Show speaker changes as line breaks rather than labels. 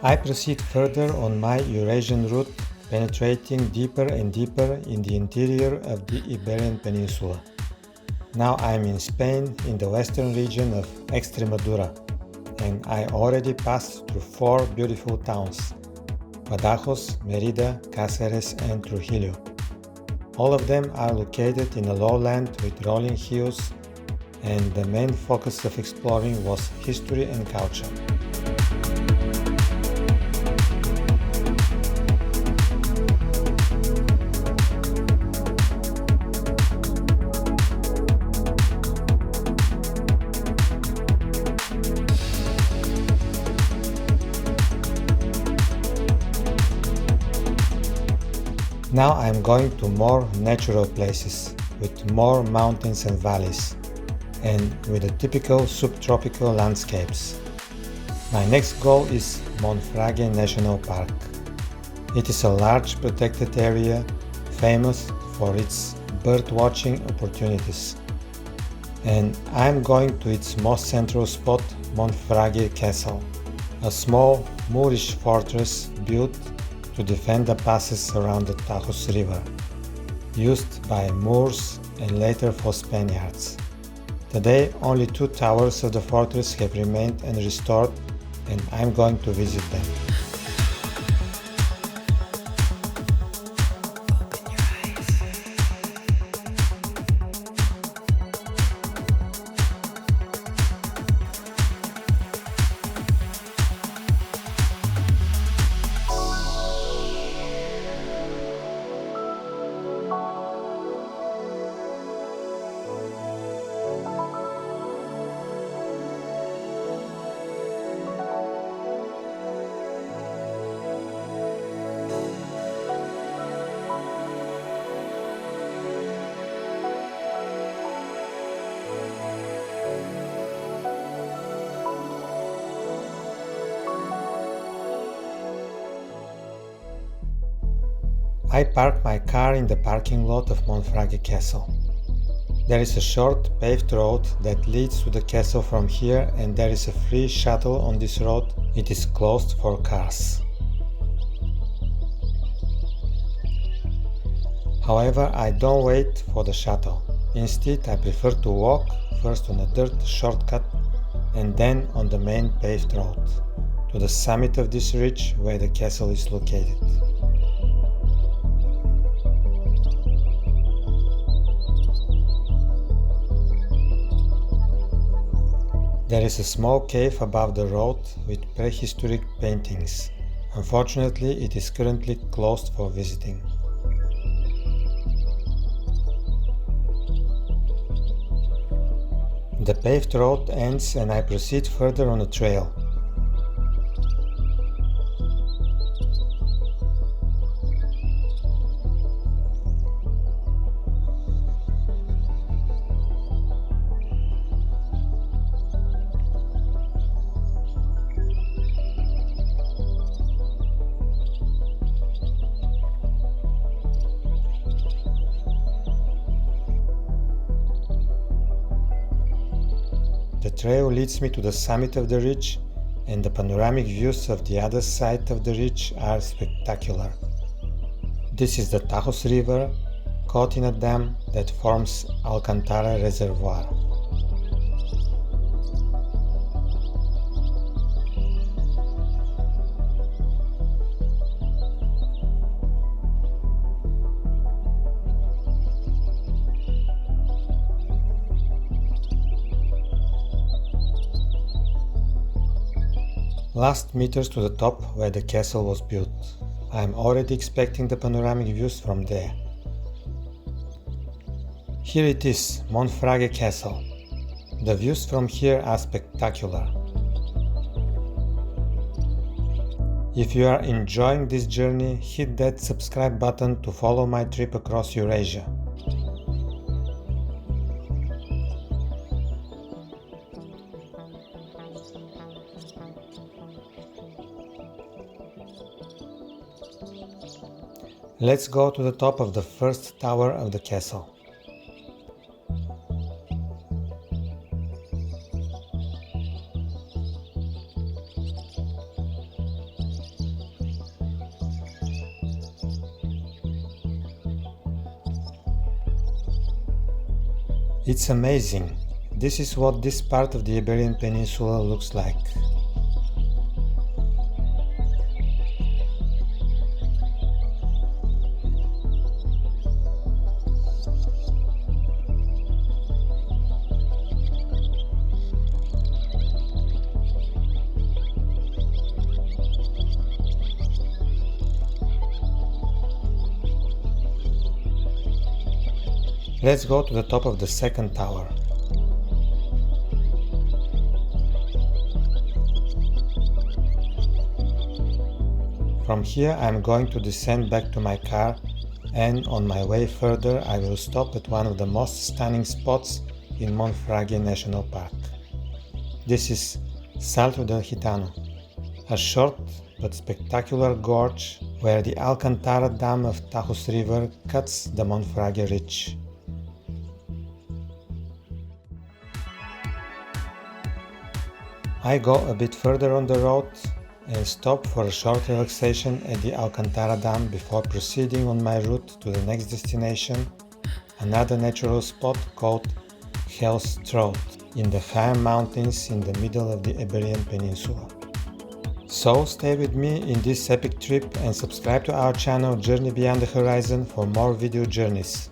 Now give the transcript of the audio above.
I proceed further on my Eurasian route, penetrating deeper and deeper in the interior of the Iberian Peninsula. Now I'm in Spain, in the western region of Extremadura, and I already passed through 4 beautiful towns: Badajoz, Mérida, Cáceres, and Trujillo. All of them are located in a lowland with rolling hills, and the main focus of exploring was history and culture. Now I'm going to more natural places, with more mountains and valleys, and with the typical subtropical landscapes. My next goal is Monfragüe National Park. It is a large protected area famous for its bird-watching opportunities, and I'm going to its most central spot, Monfragüe Castle, a small Moorish fortress built to defend the passes around the Tagus River, used by Moors and later for Spaniards. Today, only 2 towers of the fortress have remained unrestored, and I'm going to visit them. I park my car in the parking lot of Monfragüe Castle. There is a short paved road that leads to the castle from here, and there is a free shuttle on this road. It is closed for cars. However, I don't wait for the shuttle. Instead, I prefer to walk, first on a dirt shortcut and then on the main paved road, to the summit of this ridge where the castle is located. There is a small cave above the road with prehistoric paintings. Unfortunately, it is currently closed for visiting. The paved road ends and I proceed further on a trail. The trail leads me to the summit of the ridge, and the panoramic views of the other side of the ridge are spectacular. This is the Tagus River, caught in a dam that forms Alcantara Reservoir. Last meters to the top where the castle was built. I am already expecting the panoramic views from there. Here it is, Monfragüe Castle. The views from here are spectacular. If you are enjoying this journey, hit that subscribe button to follow my trip across Eurasia. Let's go to the top of the first tower of the castle. It's amazing. This is what this part of the Iberian Peninsula looks like. Let's go to the top of the second tower. From here I am going to descend back to my car, and on my way further I will stop at one of the most stunning spots in Monfragüe National Park. This is Salto del Gitano, a short but spectacular gorge where the Alcantara Dam of Tagus River cuts the Monfragüe Ridge. I go a bit further on the road and stop for a short relaxation at the Alcantara Dam before proceeding on my route to the next destination, another natural spot called Hell's Throat in the high mountains in the middle of the Iberian Peninsula. So stay with me in this epic trip and subscribe to our channel Journey Beyond the Horizon for more video journeys.